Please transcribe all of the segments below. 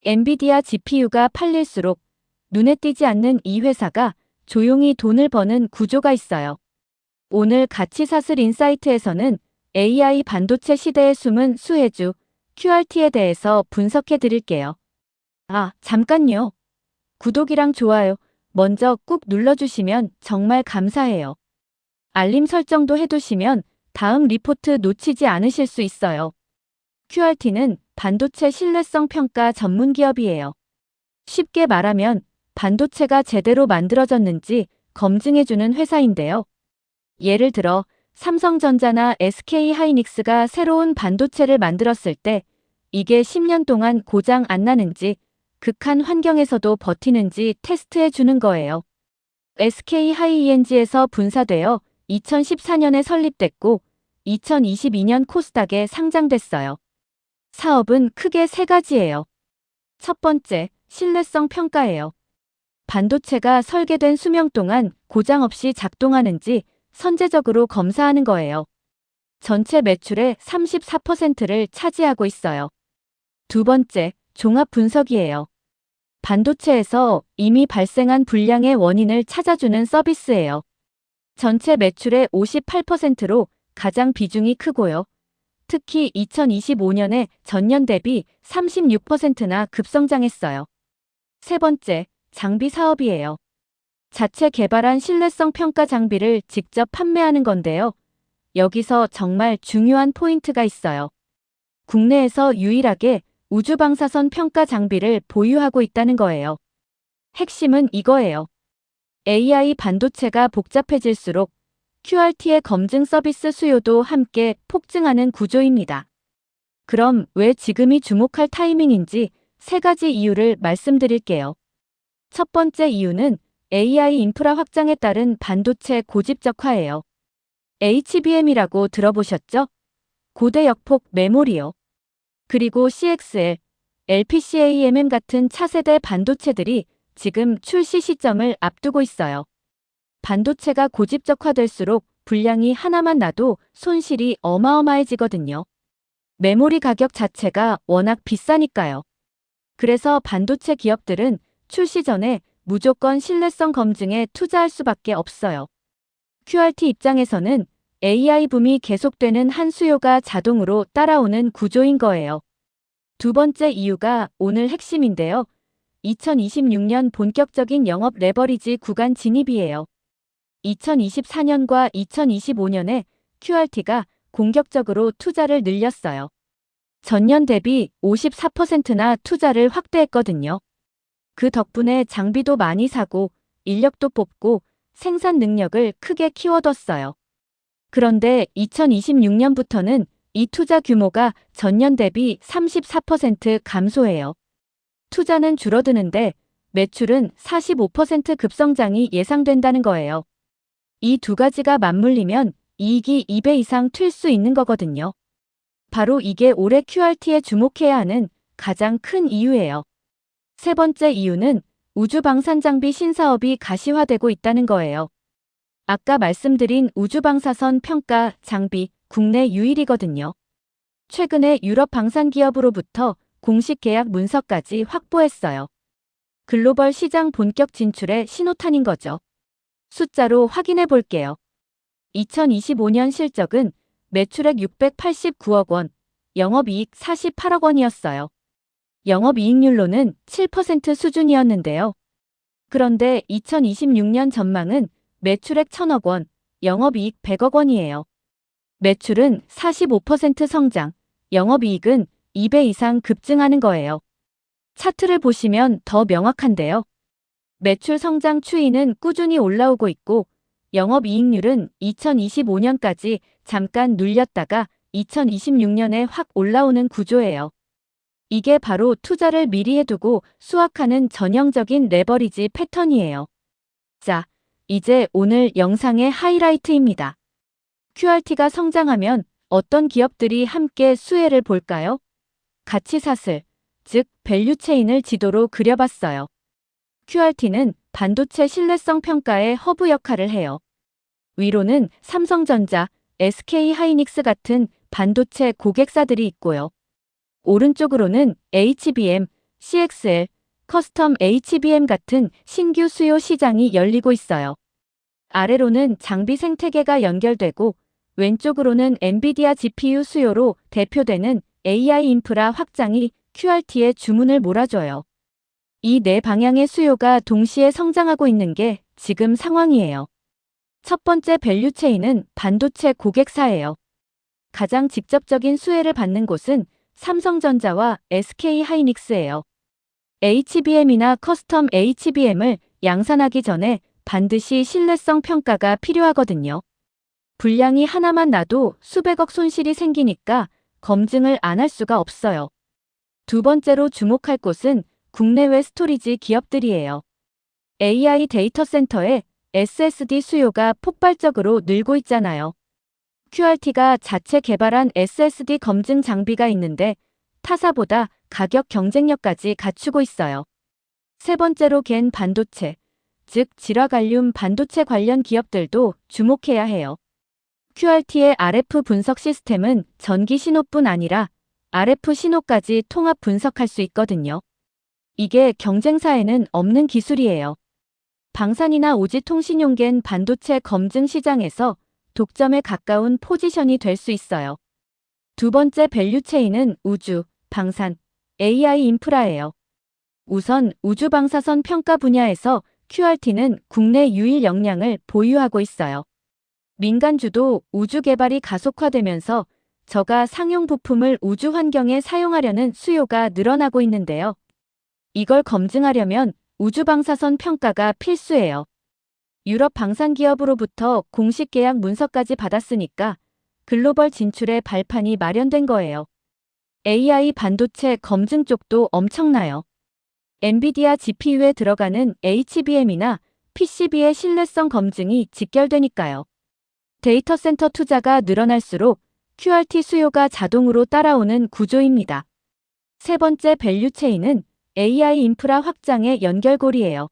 엔비디아 GPU가 팔릴수록 눈에 띄지 않는 이 회사가 조용히 돈을 버는 구조가 있어요. 오늘 가치사슬 인사이트에서는 AI 반도체 시대의 숨은 수혜주 QRT에 대해서 분석해 드릴게요. 잠깐요. 구독이랑 좋아요 먼저 꾹 눌러주시면 정말 감사해요. 알림 설정도 해두시면 다음 리포트 놓치지 않으실 수 있어요. QRT는 반도체 신뢰성 평가 전문 기업이에요. 쉽게 말하면 반도체가 제대로 만들어졌는지 검증해주는 회사인데요. 예를 들어 삼성전자나 SK하이닉스가 새로운 반도체를 만들었을 때 이게 10년 동안 고장 안 나는지 극한 환경에서도 버티는지 테스트해 주는 거예요. SK하이엔지에서 분사되어 2014년에 설립됐고 2022년 코스닥에 상장됐어요. 사업은 크게 세 가지예요. 첫 번째, 신뢰성 평가예요. 반도체가 설계된 수명 동안 고장 없이 작동하는지 선제적으로 검사하는 거예요. 전체 매출의 34%를 차지하고 있어요. 두 번째, 종합 분석이에요. 반도체에서 이미 발생한 불량의 원인을 찾아주는 서비스예요. 전체 매출의 58%로 가장 비중이 크고요. 특히 2025년에 전년 대비 36%나 급성장했어요. 세 번째, 장비 사업이에요. 자체 개발한 신뢰성 평가 장비를 직접 판매하는 건데요. 여기서 정말 중요한 포인트가 있어요. 국내에서 유일하게 우주방사선 평가 장비를 보유하고 있다는 거예요. 핵심은 이거예요. AI 반도체가 복잡해질수록 QRT의 검증 서비스 수요도 함께 폭증하는 구조입니다. 그럼 왜 지금이 주목할 타이밍인지 세 가지 이유를 말씀드릴게요. 첫 번째 이유는 AI 인프라 확장에 따른 반도체 고집적화예요. HBM이라고 들어보셨죠? 고대역폭 메모리요. 그리고 CXL, LPCAMM 같은 차세대 반도체들이 지금 출시 시점을 앞두고 있어요. 반도체가 고집적화될수록 불량이 하나만 나도 손실이 어마어마해지거든요. 메모리 가격 자체가 워낙 비싸니까요. 그래서 반도체 기업들은 출시 전에 무조건 신뢰성 검증에 투자할 수밖에 없어요. QRT 입장에서는 AI 붐이 계속되는 한 수요가 자동으로 따라오는 구조인 거예요. 두 번째 이유가 오늘 핵심인데요. 2026년 본격적인 영업 레버리지 구간 진입이에요. 2024년과 2025년에 QRT가 공격적으로 투자를 늘렸어요. 전년 대비 54%나 투자를 확대했거든요. 그 덕분에 장비도 많이 사고 인력도 뽑고 생산 능력을 크게 키워뒀어요. 그런데 2026년부터는 이 투자 규모가 전년 대비 34% 감소해요. 투자는 줄어드는데 매출은 45% 급성장이 예상된다는 거예요. 이 두 가지가 맞물리면 이익이 2배 이상 튈 수 있는 거거든요. 바로 이게 올해 QRT에 주목해야 하는 가장 큰 이유예요. 세 번째 이유는 우주방산장비 신사업이 가시화되고 있다는 거예요. 아까 말씀드린 우주방사선 평가 장비 국내 유일이거든요. 최근에 유럽 방산기업으로부터 공식 계약 문서까지 확보했어요. 글로벌 시장 본격 진출의 신호탄인 거죠. 숫자로 확인해 볼게요. 2025년 실적은 매출액 689억 원, 영업이익 48억 원이었어요. 영업이익률로는 7% 수준이었는데요. 그런데 2026년 전망은 매출액 1,000억 원, 영업이익 100억 원이에요. 매출은 45% 성장, 영업이익은 2배 이상 급증하는 거예요. 차트를 보시면 더 명확한데요. 매출 성장 추이는 꾸준히 올라오고 있고 영업이익률은 2025년까지 잠깐 눌렸다가 2026년에 확 올라오는 구조예요. 이게 바로 투자를 미리 해두고 수확하는 전형적인 레버리지 패턴이에요. 자, 이제 오늘 영상의 하이라이트입니다. QRT가 성장하면 어떤 기업들이 함께 수혜를 볼까요? 가치사슬, 즉 밸류체인을 지도로 그려봤어요. QRT는 반도체 신뢰성 평가의 허브 역할을 해요. 위로는 삼성전자, SK하이닉스 같은 반도체 고객사들이 있고요. 오른쪽으로는 HBM, CXL, 커스텀 HBM 같은 신규 수요 시장이 열리고 있어요. 아래로는 장비 생태계가 연결되고 왼쪽으로는 엔비디아 GPU 수요로 대표되는 AI 인프라 확장이 QRT의 주문을 몰아줘요. 이 네 방향의 수요가 동시에 성장하고 있는 게 지금 상황이에요. 첫 번째 밸류체인은 반도체 고객사예요. 가장 직접적인 수혜를 받는 곳은 삼성전자와 SK하이닉스예요. HBM이나 커스텀 HBM을 양산하기 전에 반드시 신뢰성 평가가 필요하거든요. 불량이 하나만 나도 수백억 손실이 생기니까 검증을 안 할 수가 없어요. 두 번째로 주목할 곳은 국내외 스토리지 기업들이에요. AI 데이터 센터에 SSD 수요가 폭발적으로 늘고 있잖아요. QRT가 자체 개발한 SSD 검증 장비가 있는데 타사보다 가격 경쟁력까지 갖추고 있어요. 세 번째로 겐 반도체, 즉 질화갈륨 반도체 관련 기업들도 주목해야 해요. QRT의 RF 분석 시스템은 전기 신호뿐 아니라 RF 신호까지 통합 분석할 수 있거든요. 이게 경쟁사에는 없는 기술이에요. 방산이나 오지통신용 겐 반도체 검증 시장에서 독점에 가까운 포지션이 될 수 있어요. 두 번째 밸류체인은 우주, 방산, AI 인프라예요. 우선 우주 방사선 평가 분야에서 QRT는 국내 유일 역량을 보유하고 있어요. 민간주도 우주 개발이 가속화되면서 저가 상용 부품을 우주 환경에 사용하려는 수요가 늘어나고 있는데요. 이걸 검증하려면 우주 방사선 평가가 필수예요. 유럽 방산 기업으로부터 공식 계약 문서까지 받았으니까 글로벌 진출의 발판이 마련된 거예요. AI 반도체 검증 쪽도 엄청나요. 엔비디아 GPU에 들어가는 HBM이나 PCB의 신뢰성 검증이 직결되니까요. 데이터 센터 투자가 늘어날수록 QRT 수요가 자동으로 따라오는 구조입니다. 세 번째 밸류체인은 AI 인프라 확장의 연결고리예요.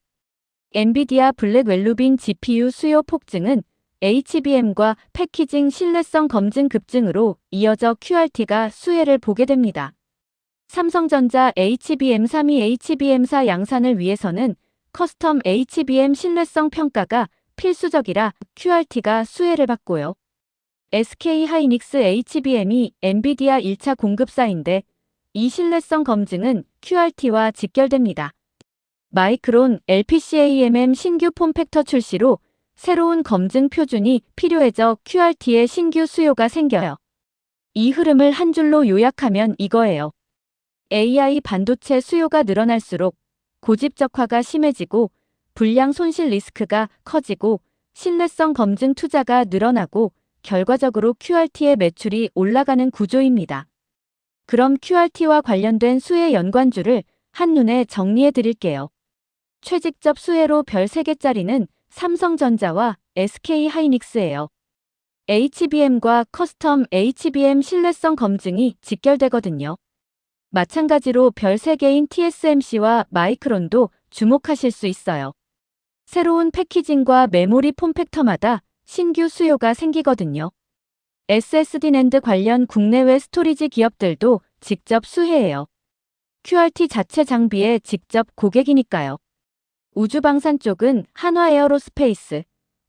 엔비디아 블랙웰루빈 GPU 수요 폭증은 HBM과 패키징 신뢰성 검증 급증으로 이어져 QRT가 수혜를 보게 됩니다. 삼성전자 HBM3이 HBM4 양산을 위해서는 커스텀 HBM 신뢰성 평가가 필수적이라 QRT가 수혜를 받고요. SK하이닉스 HBM이 엔비디아 1차 공급사인데 이 신뢰성 검증은 QRT와 직결됩니다. 마이크론 LPCAMM 신규 폼팩터 출시로 새로운 검증 표준이 필요해져 QRT의 신규 수요가 생겨요. 이 흐름을 한 줄로 요약하면 이거예요. AI 반도체 수요가 늘어날수록 고집적화가 심해지고 불량 손실 리스크가 커지고 신뢰성 검증 투자가 늘어나고 결과적으로 QRT의 매출이 올라가는 구조입니다. 그럼 QRT와 관련된 수혜 연관주를 한눈에 정리해 드릴게요. 최직접 수혜로 별 3개짜리는 삼성전자와 SK하이닉스예요. HBM과 커스텀 HBM 신뢰성 검증이 직결되거든요. 마찬가지로 별 3개인 TSMC와 마이크론도 주목하실 수 있어요. 새로운 패키징과 메모리 폼팩터마다 신규 수요가 생기거든요. SSD 낸드 관련 국내외 스토리지 기업들도 직접 수혜예요. QRT 자체 장비의 직접 고객이니까요. 우주방산 쪽은 한화에어로스페이스,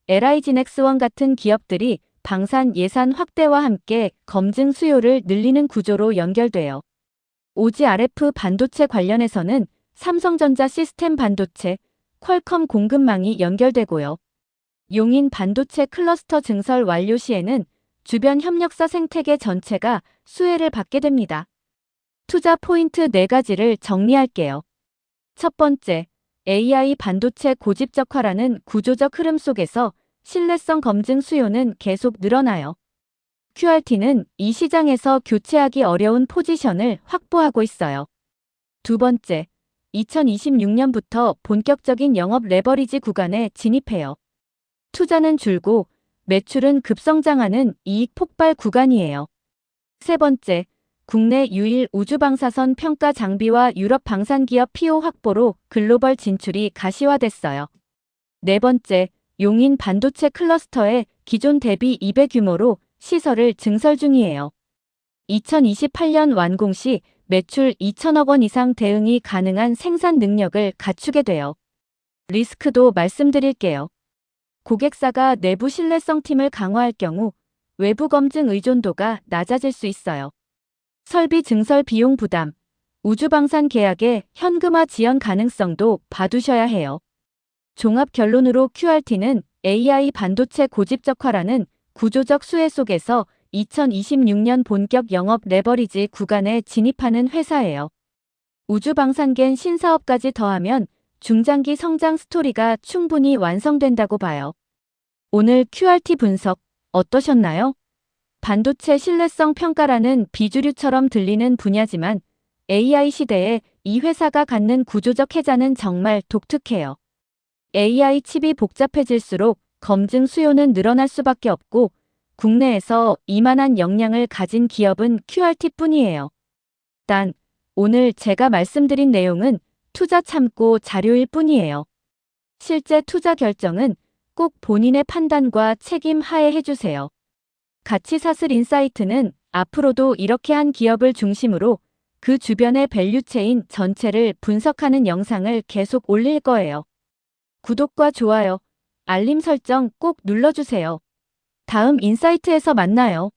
LI진엑스원 같은 기업들이 방산 예산 확대와 함께 검증 수요를 늘리는 구조로 연결돼요. 오지 RF 반도체 관련해서는 삼성전자 시스템 반도체, 퀄컴 공급망이 연결되고요. 용인 반도체 클러스터 증설 완료 시에는 주변 협력사 생태계 전체가 수혜를 받게 됩니다. 투자 포인트 4가지를 정리할게요. 첫 번째, AI 반도체 고집적화라는 구조적 흐름 속에서 신뢰성 검증 수요는 계속 늘어나요. QRT는 이 시장에서 교체하기 어려운 포지션을 확보하고 있어요. 두 번째, 2026년부터 본격적인 영업 레버리지 구간에 진입해요. 투자는 줄고 매출은 급성장하는 이익 폭발 구간이에요. 세 번째, 국내 유일 우주방사선 평가 장비와 유럽 방산기업 PO 확보로 글로벌 진출이 가시화됐어요. 네 번째, 용인 반도체 클러스터의 기존 대비 2배 규모로 시설을 증설 중이에요. 2028년 완공 시 매출 2천억 원 이상 대응이 가능한 생산 능력을 갖추게 돼요. 리스크도 말씀드릴게요. 고객사가 내부 신뢰성 팀을 강화할 경우 외부 검증 의존도가 낮아질 수 있어요. 설비 증설 비용 부담, 우주방산 계약의 현금화 지연 가능성도 봐두셔야 해요. 종합 결론으로 QRT는 AI 반도체 고집적화라는 구조적 수혜 속에서 2026년 본격 영업 레버리지 구간에 진입하는 회사예요. 우주방산계엔 신사업까지 더하면 중장기 성장 스토리가 충분히 완성된다고 봐요. 오늘 QRT 분석 어떠셨나요? 반도체 신뢰성 평가라는 비주류처럼 들리는 분야지만 AI 시대에 이 회사가 갖는 구조적 혜자는 정말 독특해요. AI 칩이 복잡해질수록 검증 수요는 늘어날 수밖에 없고 국내에서 이만한 역량을 가진 기업은 QRT뿐이에요. 단, 오늘 제가 말씀드린 내용은 투자 참고 자료일 뿐이에요. 실제 투자 결정은 꼭 본인의 판단과 책임 하에 해주세요. 가치사슬 인사이트는 앞으로도 이렇게 한 기업을 중심으로 그 주변의 밸류체인 전체를 분석하는 영상을 계속 올릴 거예요. 구독과 좋아요, 알림 설정 꼭 눌러주세요. 다음 인사이트에서 만나요.